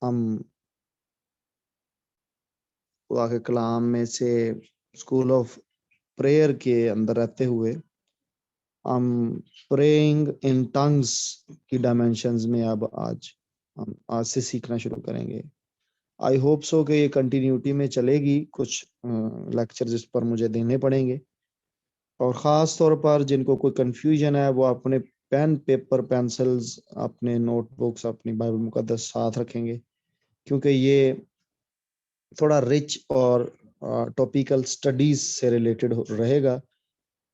ہم خدا کے کلام میں سے اسکول آف پریئر کے اندر رہتے ہوئے ہم پریئنگ ان ٹنگز کی ڈائمینشنز میں اب ہم آج سے سیکھنا شروع کریں گے. آئی ہوپ سو کہ یہ کنٹینیوٹی میں چلے گی. کچھ لیکچرز اس پر مجھے دینے پڑیں گے، اور خاص طور پر جن کو کوئی کنفیوژن ہے وہ اپنے پین پیپر پینسلز اپنے نوٹ بکس اپنی بائبل مقدس ساتھ رکھیں گے، کیونکہ یہ تھوڑا رچ اور ٹاپیکل سٹڈیز سے ریلیٹڈ رہے گا،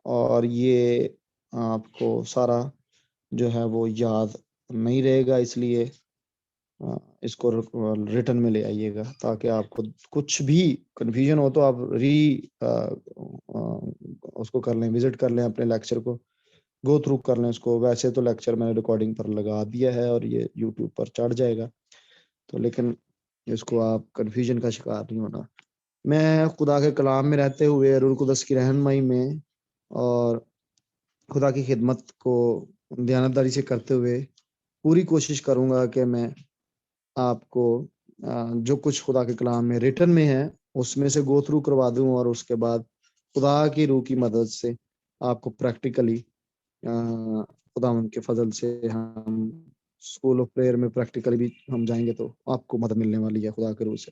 اور یہ آپ کو سارا جو ہے وہ یاد نہیں رہے گا. اس لیے اس کو ریٹن میں لے آئیے گا تاکہ آپ کو کچھ بھی کنفیوژن ہو تو آپ اس کو کر لیں، وزٹ کر لیں اپنے لیکچر کو، گو تھرو کر لیں اس کو. ویسے تو لیکچر میں نے ریکارڈنگ پر لگا دیا ہے اور یہ یوٹیوب پر چڑھ جائے گا، تو لیکن اس کو آپ کنفیوژن کا شکار نہیں ہونا. میں خدا کے کلام میں رہتے ہوئے روح القدس کی رہنمائی میں اور خدا کی خدمت کو دیانتداری سے کرتے ہوئے پوری کوشش کروں گا کہ میں آپ کو جو کچھ خدا کے کلام میں ریٹن میں ہے اس میں سے گو تھرو کروا دوں، اور اس کے بعد خدا کی روح کی مدد سے آپ کو پریکٹیکلی خدا کے فضل سے ہم اسکول آف پریئر میں پریکٹیکلی بھی ہم جائیں گے تو آپ کو مدد ملنے والی ہے خدا کے روح سے.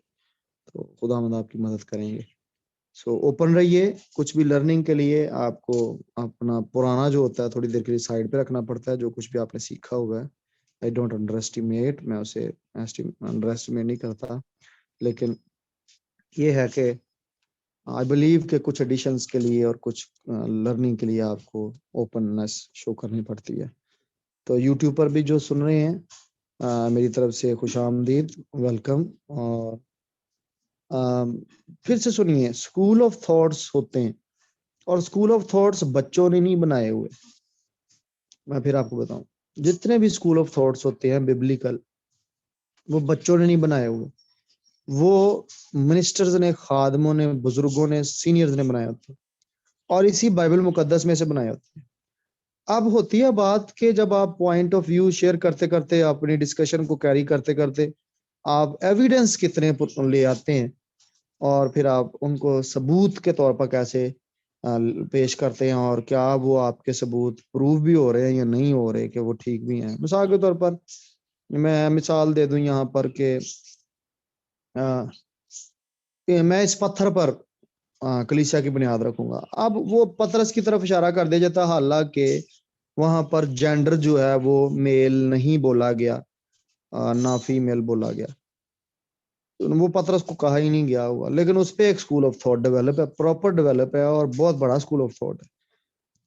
تو خدا مند آپ کی مدد کریں گے. سو اوپن رہیے. کچھ بھی لرننگ کے لیے آپ کو اپنا پرانا جو ہوتا ہے تھوڑی دیر کے لیے سائڈ پہ رکھنا پڑتا ہے. جو کچھ بھی آپ نے سیکھا ہوا ہے آئی ڈونٹ انڈر اسٹیمیٹ، میں اسے انڈر اسٹیمیٹ نہیں کرتا، لیکن یہ ہے کہ آئی بلیو کہ کچھ ایڈیشنز کے لیے اور کچھ لرننگ کے لیے آپ کو اوپننس شو کرنی پڑتی ہے. تو یوٹیوب پر بھی جو سن رہے ہیں میری طرف سے خوش آمدید، ویلکم. اور پھر سے سنیے، اسکول آف تھاٹس ہوتے ہیں، اور اسکول آف تھاٹس بچوں نے نہیں بنائے ہوئے. میں پھر آپ کو بتاؤں، جتنے بھی اسکول آف تھاٹس ہوتے ہیں ببلیکل، وہ بچوں نے نہیں بنائے ہوئے، وہ منسٹرز نے، خادموں نے، بزرگوں نے، سینئرز نے بنائے ہوتے ہیں، اور اسی بائبل مقدس میں سے بنائے ہوتے ہیں. اب ہوتی ہے بات کہ جب آپ پوائنٹ آف ویو شیئر کرتے کرتے اپنی ڈسکشن کو کیری کرتے کرتے آپ ایویڈنس کتنے لے آتے ہیں، اور پھر آپ ان کو ثبوت کے طور پر کیسے پیش کرتے ہیں، اور کیا وہ آپ کے ثبوت پروف بھی ہو رہے ہیں یا نہیں ہو رہے کہ وہ ٹھیک بھی ہیں. مثال کے طور پر میں مثال دے دوں یہاں پر کہ میں اس پتھر پر کلیسیا کی بنیاد رکھوں گا. اب وہ پترس کی طرف اشارہ کر دیا جاتا، حالانکہ وہاں پر جینڈر جو ہے وہ میل نہیں بولا گیا، نہ فیمیل بولا گیا، وہ پترس کو کہا ہی نہیں گیا ہوا، لیکن اس پہ ایک اسکول آف تھاٹ ڈیولپ ہے، پراپر ڈیولپ ہے، اور بہت بڑا اسکول آف تھاٹ ہے.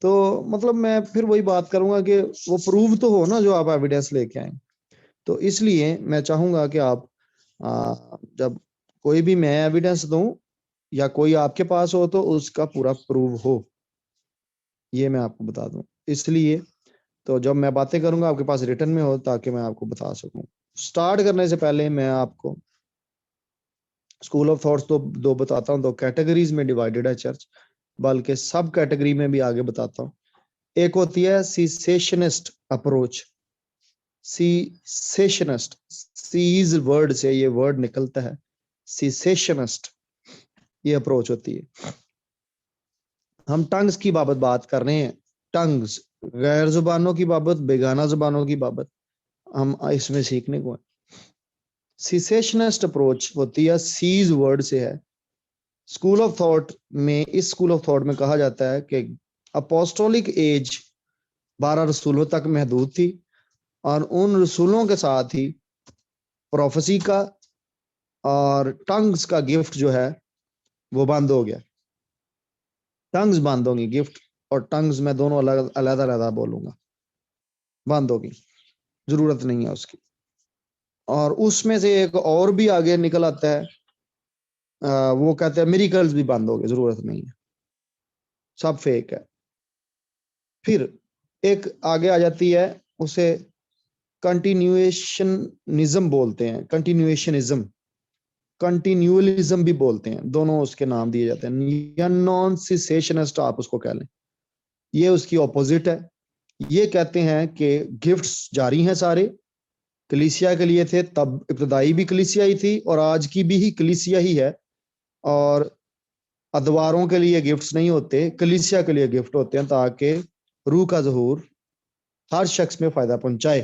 تو مطلب میں پھر وہی بات کروں گا کہ وہ پروف تو ہو نا جو آپ ایویڈنس لے کے آئیں. تو اس لیے میں چاہوں گا کہ آپ جب کوئی بھی میں ایویڈنس دوں یا کوئی آپ کے پاس ہو تو اس کا پورا پروف ہو، یہ میں آپ کو بتا دوں. اس لیے تو جب میں باتیں کروں گا آپ کے پاس ریٹن میں ہو تاکہ میں آپ کو بتا سکوں. سٹارٹ کرنے سے پہلے میں آپ کو اسکول آف تھاٹس تو دو بتاتا ہوں. دو کیٹیگریز میں ڈیوائیڈڈ ہے چرچ، بلکہ سب کیٹیگری میں بھی آگے بتاتا ہوں. ایک ہوتی ہے سیسیشنسٹ اپروچ. سیسیشنسٹ، سیز ورڈ سے یہ ورڈ نکلتا ہے، سیسیشنسٹ یہ اپروچ ہوتی ہے. ہم ٹنگز کی بابت بات کر رہے ہیں. ٹنگز غیر زبانوں کی بابت، بیگانہ زبانوں کی بابت ہم اس میں سیکھنے کو ہیں. سیسیشنسٹ اپروچ ہوتی ہے، سیز ورڈ سے ہے. اسکول آف تھاٹ میں، اس اسکول آف تھاٹ میں کہا جاتا ہے کہ اپوسٹولک ایج 12 رسولوں تک محدود تھی، اور ان رسولوں کے ساتھ ہی پروفیسی کا اور ٹنگز کا گفٹ جو ہے وہ بند ہو گیا. ٹنگز بند ہوں گی، گفٹ اور ٹنگز میں دونوں علیحدہ علیحدہ بولوں گا، بند ہوگی، ضرورت نہیں ہے اس کی. اور اس میں سے ایک اور بھی آگے نکل آتا ہے، وہ کہتے ہیں میریکلز بھی بند ہو گئے، ضرورت نہیں ہے، سب فیک ہے. پھر ایک آگے آ جاتی ہے، اسے کنٹینیویشنزم بولتے ہیں، کنٹینیویشنزم، کنٹینیولزم بھی بولتے ہیں، دونوں اس کے نام دیے جاتے ہیں. یا نان سیسیشنسٹ آپ اس کو کہہ لیں، یہ اس کی اپوزٹ ہے. یہ کہتے ہیں کہ گفٹس جاری ہیں سارے، کلیسیا کے لیے تھے، تب ابتدائی بھی کلیسیا ہی تھی اور آج کی بھی کلیسیا ہی ہے، اور ادواروں کے لیے گفٹس نہیں ہوتے، کلیسیا کے لیے گفٹ ہوتے ہیں تاکہ روح کا ظہور ہر شخص میں فائدہ پہنچائے۔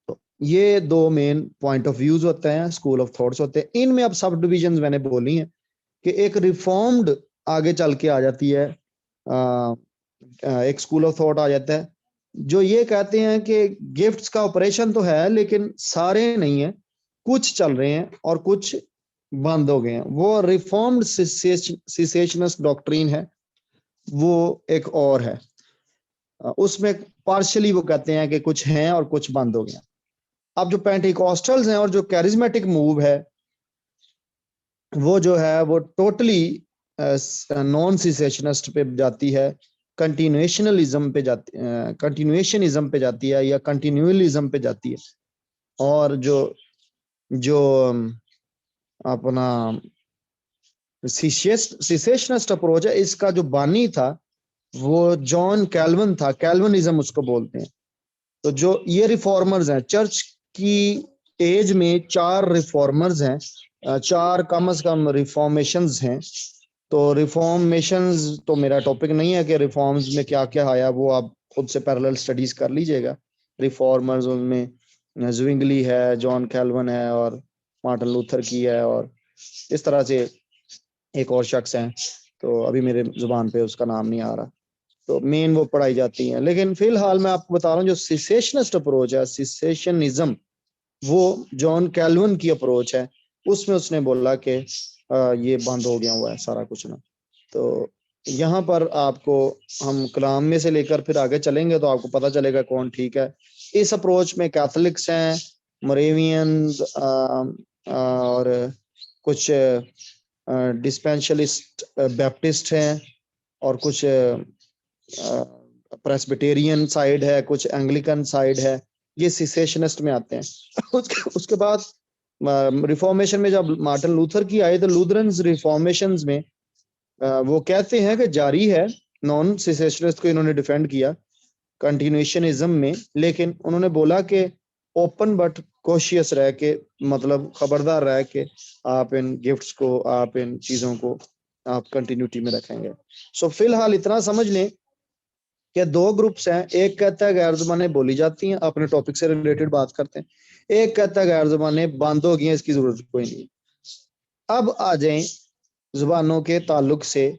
تو یہ دو مین پوائنٹ آف ویوز ہوتے ہیں، اسکول آف تھاٹس ہوتے ہیں۔ ان میں اب سب ڈویژنز میں نے بولی ہیں کہ ایک ریفارمڈ آگے چل کے آ جاتی ہے، ایک اسکول آف تھاٹ آ جاتا ہے جو یہ کہتے ہیں کہ گفٹس کا آپریشن تو ہے لیکن سارے نہیں ہیں، کچھ چل رہے ہیں اور کچھ بند ہو گئے ہیں۔ وہ ریفارمڈ سیسیشنسٹ ڈاکٹرین ہے، وہ ایک اور ہے، اس میں پارشلی وہ کہتے ہیں کہ کچھ ہیں اور کچھ بند ہو گئے۔ اب جو پینٹیکوسٹلز ہیں اور جو کیرزمیٹک موو ہے وہ جو ہے وہ ٹوٹلی نان سیسیشنسٹ پہ جاتی ہے، کنٹینویشنلزم پہ جاتی، کنٹینویشنزم پہ جاتی ہے یا کنٹینیولزم پہ جاتی ہے۔ اور جو اپنا سیسیشنسٹ اپروچ ہے، اس کا جو بانی تھا وہ جان کیلون تھا، کیلونزم اس کو بولتے ہیں۔ تو جو یہ ریفارمرز ہیں، چرچ کی ایج میں 4 ریفارمرز ہیں، 4 کم از کم ریفارمیشنز ہیں۔ تو ریفارمیشنز تو میرا ٹاپک نہیں ہے کہ ریفارمز میں کیا کیا آیا، وہ آپ خود سے پیرلل سٹڈیز کر لیجئے گا۔ ریفارمرز ان میں زوینگلی ہے، جان کیلون ہے، اور مارٹن لوتھر کی ہے، اور اس طرح سے ایک اور شخص ہیں، تو ابھی میرے زبان پہ اس کا نام نہیں آ رہا۔ تو مین وہ پڑھائی جاتی ہیں، لیکن فی الحال میں آپ کو بتا رہا ہوں جو سیسیشنسٹ اپروچ ہے، سیسیشنزم، وہ جان کیلون کی اپروچ ہے۔ اس میں اس نے بولا کہ یہ بند ہو گیا ہوا ہے سارا کچھ نا۔ تو یہاں پر آپ کو ہم کلام میں سے لے کر پھر آگے چلیں گے تو آپ کو پتہ چلے گا کون ٹھیک ہے۔ اس اپروچ میں کیتھولکس ہیں، موریوینز اور کچھ ڈسپینشلسٹ بیپٹسٹ ہیں، اور کچھ پریسبیٹیرین سائیڈ ہے، کچھ انگلیکن سائیڈ ہے، یہ سیسیشنسٹ میں آتے ہیں۔ اس کے بعد ریفارمیشن میں جب مارٹن لوتھر کی آئی تو لوتھرنز ریفارمیشنز میں وہ کہتے ہیں کہ جاری ہے، نان سیسیشنسٹ کو انہوں نے ڈیفینڈ کیا کنٹینویشنزم میں، لیکن انہوں نے بولا کہ اوپن بٹ کوشیس رہ کے، مطلب خبردار رہ کے آپ ان گفٹس کو، آپ ان چیزوں کو آپ کنٹینیوٹی میں رکھیں گے۔ سو فی الحال اتنا سمجھ لیں کہ 2 گروپس ہیں، ایک کہتا ہے غیر زبانیں بولی جاتی ہیں، اپنے ٹاپک سے ریلیٹڈ بات کرتے ہیں، ایک کہتا ہے غیر زبانیں بند ہو گئی ہیں، اس کی ضرورت کوئی نہیں۔ اب آ جائیں زبانوں کے تعلق سے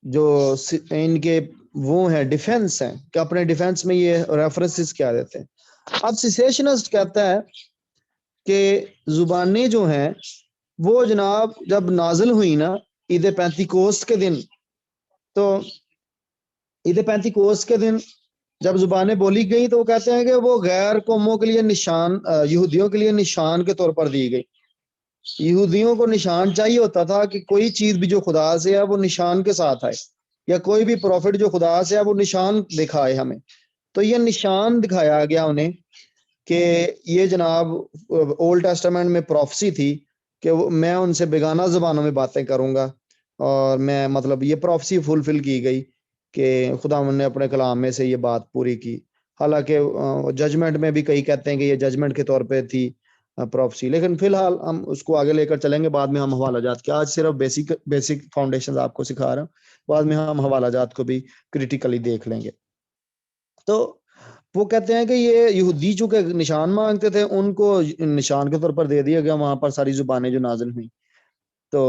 جو ان کے وہ ہیں ڈیفنس ہیں کہ اپنے ڈیفنس میں یہ ریفرنسز کیا دیتے ہیں۔ اب سیسیشنسٹ کہتا ہے کہ زبانیں جو ہیں وہ جناب جب نازل ہوئی نا عید پینتیکوست کے دن، تو عید پینتیکوست کے دن جب زبانیں بولی گئی تو وہ کہتے ہیں کہ وہ غیر قوموں کے لیے نشان، یہودیوں کے لیے نشان کے طور پر دی گئی۔ یہودیوں کو نشان چاہیے ہوتا تھا کہ کوئی چیز بھی جو خدا سے ہے وہ نشان کے ساتھ آئے، یا کوئی بھی پروفٹ جو خدا سے ہے وہ نشان دکھائے ہمیں۔ تو یہ نشان دکھایا گیا انہیں کہ یہ جناب اولڈ ٹیسٹامنٹ میں پروفیسی تھی کہ میں ان سے بیگانہ زبانوں میں باتیں کروں گا، اور میں مطلب یہ پروفیسی فلفل کی گئی کہ خدا نے اپنے کلام میں سے یہ بات پوری کی۔ حالانکہ ججمنٹ میں بھی کئی کہتے ہیں کہ یہ ججمنٹ کے طور پہ تھی پروفیسی، لیکن فی الحال ہم اس کو آگے لے کر چلیں گے، بعد میں ہم حوالہ جات کے، آج صرف بیسک فاؤنڈیشن آپ کو سکھا رہا ہوں، بعد میں ہم حوالہ جات کو بھی کریٹیکلی دیکھ لیں گے۔ تو وہ کہتے ہیں کہ یہ یہودی چونکہ نشان مانگتے تھے، ان کو نشان کے طور پر دے دیا گیا وہاں پر ساری زبانیں جو نازل ہوئی۔ تو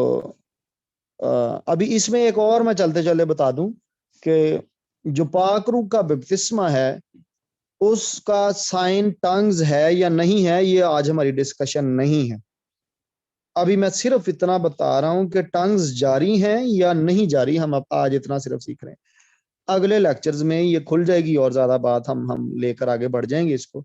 ابھی اس میں ایک اور میں چلتے چلے بتا دوں کہ جو پاک روح کا بپتسمہ ہے اس کا سائن ٹنگز ہے یا نہیں ہے، یہ آج ہماری ڈسکشن نہیں ہے۔ ابھی میں صرف اتنا بتا رہا ہوں کہ ٹنگز جاری ہیں یا نہیں جاری، ہم اب آج اتنا صرف سیکھ رہے ہیں۔ اگلے لیکچرز میں یہ کھل جائے گی اور زیادہ بات ہم لے کر آگے بڑھ جائیں گے اس کو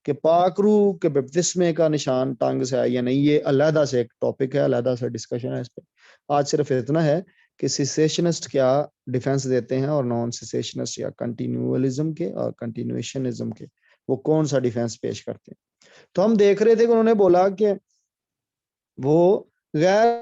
کہ پاک روح کے بپتسمے کا نشان ٹنگز ہے یا نہیں، یہ علیحدہ سے ایک ٹاپک ہے، علیحدہ سے ڈسکشن ہے اس پہ۔ آج صرف اتنا ہے کہ سیسیشنسٹ کیا ڈیفنس دیتے ہیں اور نان سیسیشنسٹ یا کنٹینیولزم کے اور کنٹینویشنزم کے وہ کون سا ڈیفنس پیش کرتے ہیں۔ تو ہم دیکھ رہے تھے کہ انہوں نے بولا کہ وہ غیر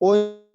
ਉਹ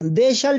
They shall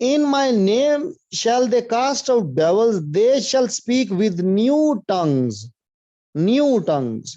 In my name shall they cast out devils, they shall speak with new tongues. New tongues,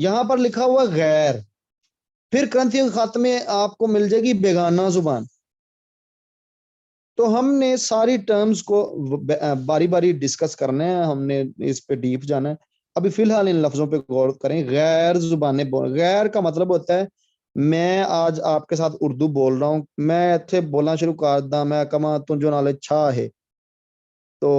یہاں پر لکھا ہوا غیر، پھر کرنتھیوں کے خط میں آپ کو مل جائے گی بیگانہ زبان. تو ہم نے ساری ٹرمز کو باری باری ڈسکس کرنا ہے، ہم نے اس پہ ڈیپ جانا ہے. ابھی فی الحال ان لفظوں پہ غور کریں. غیر زبانیں، غیر کا مطلب ہوتا ہے میں آج آپ کے ساتھ اردو بول رہا ہوں، میں اتنے بولنا شروع کر دا، میں کما تجھے نال چھا ہے، تو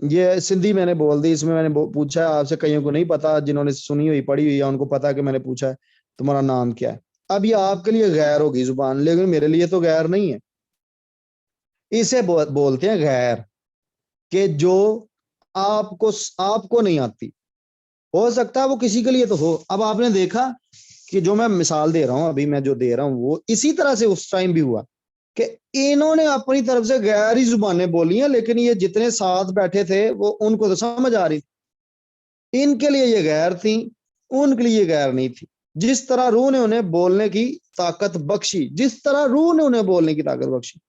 یہ سندھی میں نے بول دی. اس میں نے پوچھا ہے آپ سے، کئیوں کو نہیں پتا، جنہوں نے سنی ہوئی پڑھی ہوئی ہے ان کو پتا کہ میں نے پوچھا ہے تمہارا نام کیا ہے. اب یہ آپ کے لیے غیر ہوگی زبان، لیکن میرے لیے تو غیر نہیں ہے. اسے بولتے ہیں غیر، کہ جو آپ کو نہیں آتی. ہو سکتا ہے وہ کسی کے لیے تو ہو. اب آپ نے دیکھا کہ جو میں مثال دے رہا ہوں ابھی، میں جو دے رہا ہوں وہ اسی طرح سے اس ٹائم بھی ہوا کہ انہوں نے اپنی طرف سے غیر ہی زبانیں بولی ہیں، لیکن یہ جتنے ساتھ بیٹھے تھے وہ ان کو تو سمجھ آ رہی، ان کے لیے یہ غیر تھی، ان کے لیے یہ غیر نہیں تھی. جس طرح روح نے انہیں بولنے کی طاقت بخشی، جس طرح روح نے انہیں بولنے کی طاقت بخشی،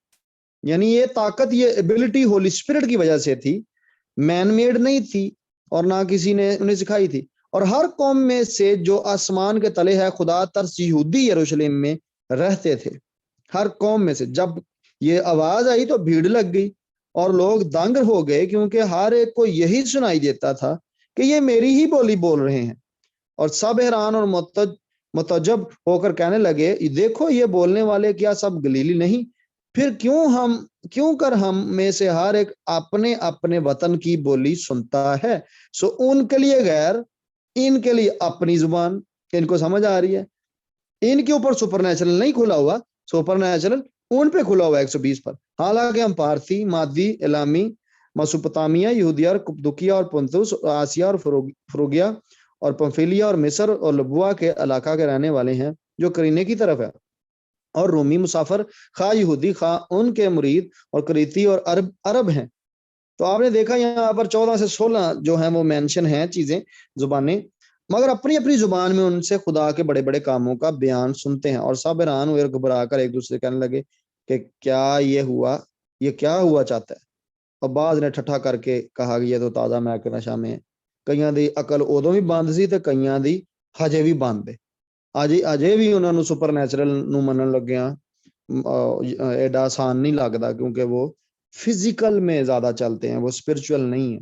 یعنی یہ طاقت، یہ ایبلٹی ہولی اسپرٹ کی وجہ سے تھی، مین میڈ نہیں تھی اور نہ کسی نے انہیں سکھائی تھی. اور ہر قوم میں سے جو آسمان کے تلے ہے خدا ترس یہودی یروشلم میں رہتے تھے. ہر قوم میں سے جب یہ آواز آئی تو بھیڑ لگ گئی اور لوگ دنگ ہو گئے، کیونکہ ہر ایک کو یہی سنائی دیتا تھا کہ یہ میری ہی بولی بول رہے ہیں. اور سب حیران اور متعجب ہو کر کہنے لگے، دیکھو یہ بولنے والے کیا سب گلیلی نہیں؟ پھر کیوں کر ہم میں سے ہر ایک اپنے اپنے وطن کی بولی سنتا ہے. سو ان کے لیے غیر، ان کے لیے اپنی زبان، ان کو سمجھ آ رہی ہے. ان کے اوپر سپر نیچرل نہیں کھلا ہوا، سپر نیچرل ان پہ کھلا ہوا 120 پر. حالانکہ ہم پارتھی، مادی، الامی، مسوپتامیہ، یہودیہ اور کپدوکیہ اور پنتوس، آسیہ اور فروگیا اور پمفیلیا اور مصر اور لبوا کے علاقہ کے رہنے والے ہیں جو کرینے کی طرف ہے، اور رومی مسافر، خواہ یہودی خواہ ان کے مرید، اور کریتی اور عرب ہیں. تو آپ نے دیکھا یہاں پر 14 سے 16 جو ہیں وہ مینشن ہیں چیزیں، زبانیں، مگر اپنی اپنی زبان میں ان سے خدا کے بڑے بڑے کاموں کا بیان سنتے ہیں. اور سب حیران ہوئے اور گھبرا کر ایک دوسرے کہنے لگے کہ کیا کیا ہوا چاہتا ہے. اور بعض نے ٹھٹھا کر کے کہا کہ یہ تو تازہ میک کے نشہ میں ہے. کئیاں دی عقل ادوں بھی بند سی تے کئیاں دی ہجے بھی بند ہے. اجے بھی انہوں نے سپر نیچرل نو منن لگیا ایڈا آسان نہیں لگتا، کیونکہ وہ فزیکل میں زیادہ چلتے ہیں، وہ اسپرچل نہیں ہے.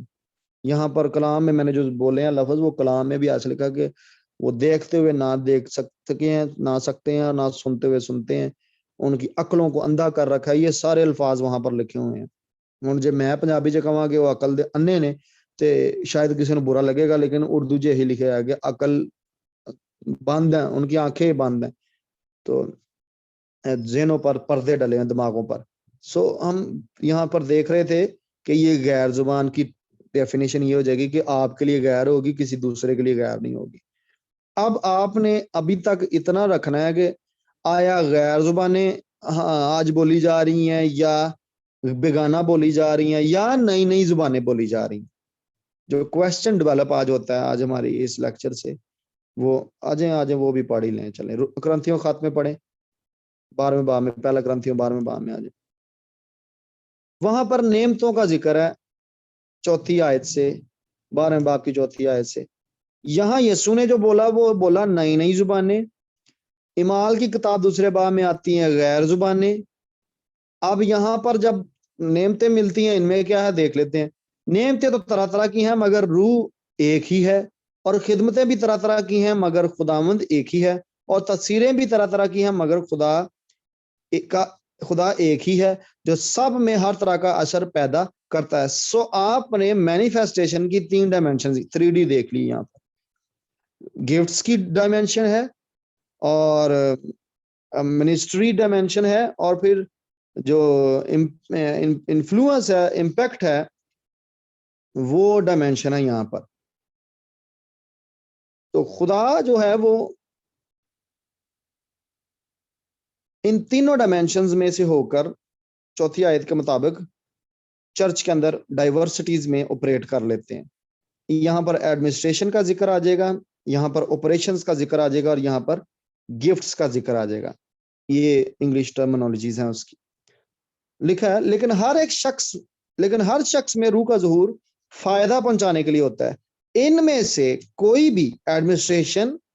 یہاں پر کلام میں نے جو بولے ہیں لفظ، وہ کلام میں بھی ایسا لکھا کہ وہ دیکھتے ہوئے نہ دیکھ سکتے ہیں، نہ سکتے ہیں، نہ سنتے ہوئے سنتے ہیں، ان کی عقلوں کو اندھا کر رکھا ہے. یہ سارے الفاظ وہاں پر لکھے ہوئے ہیں. ہوں جی میں پنجابی چ کہاں کہ وہ عقل دے انے نے تے شاید کسی نے برا لگے گا، لیکن اردو یہی لکھا ہے کہ عقل بند ہے، ان کی آنکھیں بند ہیں، تو ذہنوں پر پردے ڈلے ہیں، دماغوں پر. سو ہم یہاں پر دیکھ رہے تھے کہ یہ غیر زبان کی ڈیفینیشن یہ ہو جائے گی کہ آپ کے لیے غیر ہوگی، کسی دوسرے کے لیے غیر نہیں ہوگی. اب آپ نے ابھی تک اتنا رکھنا ہے کہ آیا غیر زبانیں آج بولی جا رہی ہیں، یا بیگانہ بولی جا رہی ہیں، یا نئی نئی زبانیں بولی جا رہی ہیں. جو کویسچن ڈیولپ آج ہوتا ہے آج ہماری اس لیکچر سے، وہ آج وہ بھی پڑھ ہی لیں. چلیں کرنتھیوں خط میں پڑھیں 12ویں باب میں، پہلا کرنتھیوں 12ویں باب میں آ جائیں. وہاں پر نعمتوں کا ذکر ہے 4 آیت سے، 12ویں باب کی 4 آیت سے. یہاں یسوع نے جو بولا وہ بولا نئی نئی زبانیں. اعمال کی کتاب 2 باب میں آتی ہیں غیر زبانیں. اب یہاں پر جب نعمتیں ملتی ہیں، ان میں کیا ہے دیکھ لیتے ہیں. نعمتیں تو طرح طرح کی ہیں مگر روح ایک ہی ہے، اور خدمتیں بھی طرح طرح کی ہیں مگر خداوند ایک ہی ہے، اور تفسیریں بھی طرح طرح کی ہیں مگر خدا ایک ہی ہے جو سب میں ہر طرح کا اثر پیدا کرتا ہے. سو آپ نے مینیفیسٹیشن کی 3 ڈائمینشن 3D دیکھ لی. یہاں پر گفٹس کی ڈائمینشن ہے، اور منسٹری ڈائمینشن ہے، اور پھر جو انفلوئنس ہے، امپیکٹ ہے، وہ ڈائمینشن ہے یہاں پر. تو خدا جو ہے وہ ان تینوں ڈائمینشنز میں سے ہو کر 4 آیت کے مطابق چرچ کے اندر ڈائیورسٹیز میں آپریٹ کر لیتے ہیں. یہاں پر ایڈمنسٹریشن کا ذکر آ جائے گا، یہاں پر آپریشنز کا ذکر آ جائے گا، اور یہاں پر گفٹس کا ذکر آ جائے گا. یہ انگلش ٹرمنالوجیز ہیں اس کی لکھا ہے. لیکن ہر شخص میں روح کا ظہور فائدہ پہنچانے کے لیے ہوتا ہے. ان میں سے کوئی بھی ایڈمنسٹریشن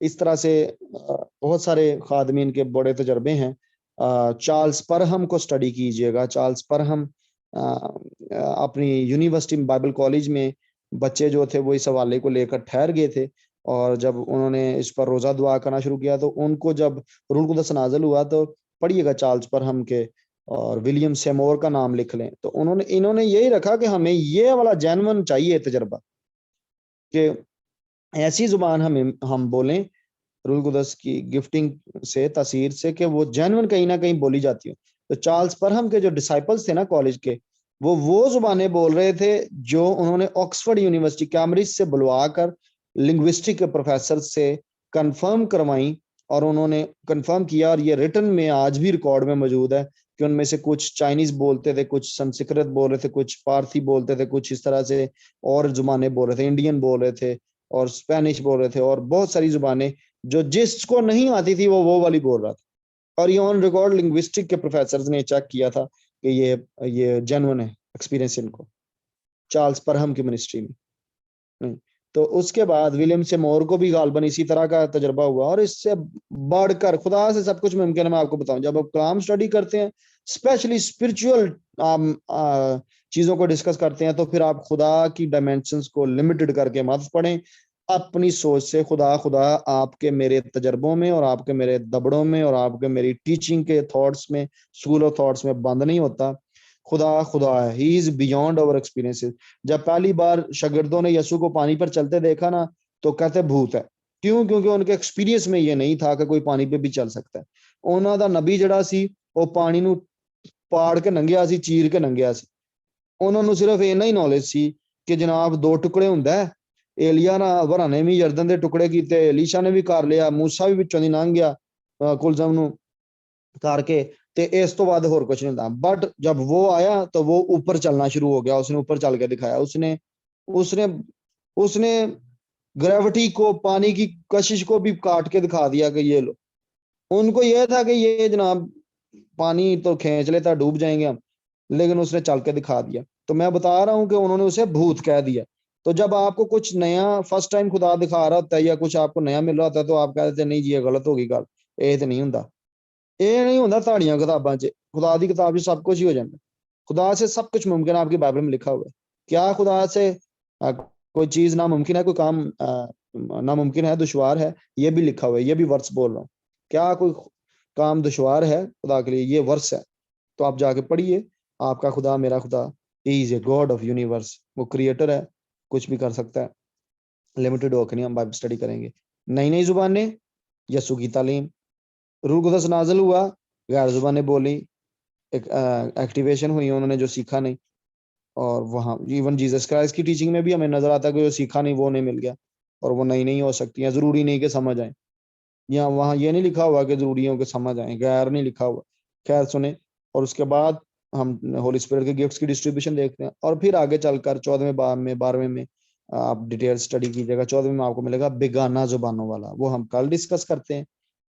اس طرح سے بہت سارے خادمین کے بڑے تجربے ہیں. چارلز پرہم کو اسٹڈی کیجئے گا. چارلز پرہم اپنی یونیورسٹی میں بائبل کالج میں بچے جو تھے وہ اس حوالے کو لے کر ٹھہر گئے تھے, اور جب انہوں نے اس پر روزہ دعا کرنا شروع کیا تو ان کو جب روح القدس نازل ہوا, تو پڑھیے گا چارلز پرہم کے اور ولیم سیمور کا نام لکھ لیں, تو انہوں نے یہی رکھا کہ ہمیں یہ والا جینون چاہیے تجربہ, کہ ایسی زبان ہم بولیں روح القدس کی گفٹنگ سے, تاثیر سے, کہ وہ جینون کہیں نہ کہیں بولی جاتی ہو. تو چارلز پرہم کے جو ڈسائپلز تھے نا کالج کے, وہ زبانیں بول رہے تھے جو انہوں نے آکسفورڈ یونیورسٹی کیمبرج سے بلوا کر لنگوسٹک کے پروفیسر سے کنفرم کروائیں, اور انہوں نے کنفرم کیا, اور یہ ریٹن میں آج بھی ریکارڈ میں موجود ہے کہ ان میں سے کچھ چائنیز بولتے تھے, کچھ سنسکرت بول رہے تھے, کچھ پارسی بولتے تھے, کچھ اس طرح سے اور زبانیں بول رہے تھے, انڈین بول رہے تھے اور اسپینش بول رہے تھے, اور بہت ساری زبانیں جو جس کو نہیں آتی تھی وہ والی بول رہا تھا. اور یہ آن ریکارڈ لنگوسٹک کے پروفیسرز نے چیک کیا تھا کہ یہ جینون ہے ایکسپیرینس ان کو, چارلز پرہم کی منسٹری میں. تو اس کے بعد ولیم سیمور کو بھی غالباً اسی طرح کا تجربہ ہوا, اور اس سے بڑھ کر خدا سے سب کچھ ممکن ہے. میں آپ کو بتاؤں, جب آپ کلام اسٹڈی کرتے ہیں, اسپیشلی اسپرچول چیزوں کو ڈسکس کرتے ہیں, تو پھر آپ خدا کی ڈائمینشنز کو لمیٹڈ کر کے مت پڑھیں. اپنی سوچ سے خدا آپ کے میرے تجربوں میں, اور آپ کے میرے دبڑوں میں, اور آپ کے میری ٹیچنگ کے تھاٹس میں, اسکول آف تھاٹس میں بند نہیں ہوتا. خدا ہے, ہی از بیونڈ اوور ایکسپیرینس. جب پہلی بار شاگردوں نے یسوع کو پانی پر چلتے دیکھا نا, تو کہتے بھوت ہے. کیوں؟ کیونکہ ان کے ایکسپیرینس میں یہ نہیں تھا کہ کوئی پانی پہ بھی چل سکتا ہے. انہوں دا نبی جڑا سی وہ پانی نو پاڑ کے ننگیا سی, چیر کے ننگیا سی. انہوں نے صرف اینا ہی نالج سی کہ جناب 2 ٹکڑے ہوندا ہے, ایلیا نا ورا نے بھی یردن دے ٹکڑے کیتے, الیشا نے بھی کر لیا, موسیٰ بھی وچوں دی لنگ گیا کلزم نو کر کے, تے اس تو بعد اور کچھ نہیں ہوتا. بٹ جب وہ آیا تو وہ اوپر چلنا شروع ہو گیا, اس نے اوپر چل کے دکھایا. اس نے گریوٹی کو, پانی کی کشش کو بھی کاٹ کے دکھا دیا کہ یہ لو. ان کو یہ تھا کہ یہ جناب پانی تو کھینچ لیتا, ڈوب جائیں گے ہم, لیکن اس نے چل کے دکھا دیا. تو میں بتا رہا ہوں کہ انہوں نے اسے بھوت کہہ دیا. تو جب آپ کو کچھ نیا فرسٹ ٹائم خدا دکھا رہا ہوتا ہے, یا کچھ آپ کو نیا مل رہا ہوتا ہے, تو آپ کہتے ہیں نہیں جی یہ غلط ہوگی گل, یہ تو نہیں ہوندا. یہ نہیں ہوندا تھاڑیاں کتاباں 'چ. خدا دی کتاب 'چ سب کچھ ہی ہو جاتا. خدا سے سب کچھ ممکن ہے, آپ کی بائبل میں لکھا ہوا ہے. کیا خدا سے کوئی چیز ناممکن ہے؟ کوئی کام ناممکن ہے, دشوار ہے؟ یہ بھی لکھا ہوا ہے, یہ بھی ورس بول رہا ہوں. کیا کوئی کام دشوار ہے خدا کے لیے؟ یہ ورس ہے. تو آپ جا کے پڑھیے. آپ کا خدا, میرا خدا, ہی از اے گاڈ آف یونیورس. وہ کریٹر ہے, کچھ بھی کر سکتا ہے. لمیٹڈ ہو کے نہیں ہم بائبل اسٹڈی کریں گے. نئی زبانیں, یسوع کی تعلیم, روح القدس نازل ہوا, غیر زبانیں بولی, ایکٹیویشن ہوئی, انہوں نے جو سیکھا نہیں. اور وہاں ایون جیسس کرائسٹ کی ٹیچنگ میں بھی ہمیں نظر آتا ہے کہ جو سیکھا نہیں وہ نہیں مل گیا, اور وہ نئی ہو سکتی ہیں. ضروری نہیں کہ سمجھ آئیں, یا وہاں یہ نہیں لکھا ہوا کہ ضروری ہو کہ سمجھ آئیں, غیر نہیں لکھا ہوا. خیر سنیں. اور اس کے بعد ہم ہولی اسپرٹ کے گفٹس کی ڈسٹریبیوشن دیکھتے ہیں, اور پھر آگے چل کر 14ویں باب میں 12ویں میں آپ ڈیٹیل اسٹڈی کیجیے گا. 14ویں میں آپ کو ملے گا بیگانہ زبانوں والا, وہ ہم کل ڈسکس کرتے ہیں.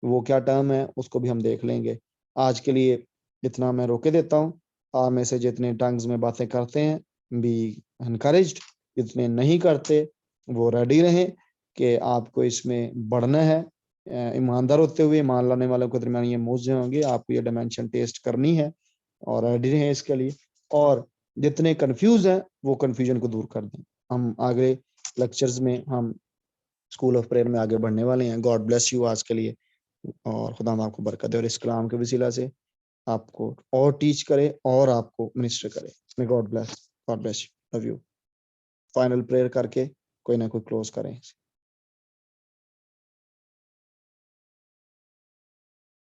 وہ کیا ٹرم ہے اس کو بھی ہم دیکھ لیں گے. آج کے لیے اتنا میں روکے دیتا ہوں. آپ میں سے جتنے ٹنگز میں باتیں کرتے ہیں بی انکریجڈ, جتنے نہیں کرتے وہ ریڈی رہیں کہ آپ کو اس میں بڑھنا ہے. ایماندار ہوتے ہوئے ایمان لانے والوں کے درمیان یہ موزے ہوں گے, آپ کو یہ ڈائمینشن ٹیسٹ کرنی ہے, اور ریڈی رہیں اس کے لیے. اور جتنے کنفیوز ہیں وہ کنفیوژن کو دور کر دیں. ہم آگے لیکچرز میں ہم اسکول آف پریئر میں آگے بڑھنے والے ہیں. گاڈ بلیس یو آج کے لیے, اور خدا آپ کو برکت دے, اور اس کلام کے وسیلہ سے آپ کو اور ٹیچ کرے اور آپ کو منسٹر کرے. میں God bless you, love you. Final prayer کر کے کوئی نہ کوئی کلوز کریں.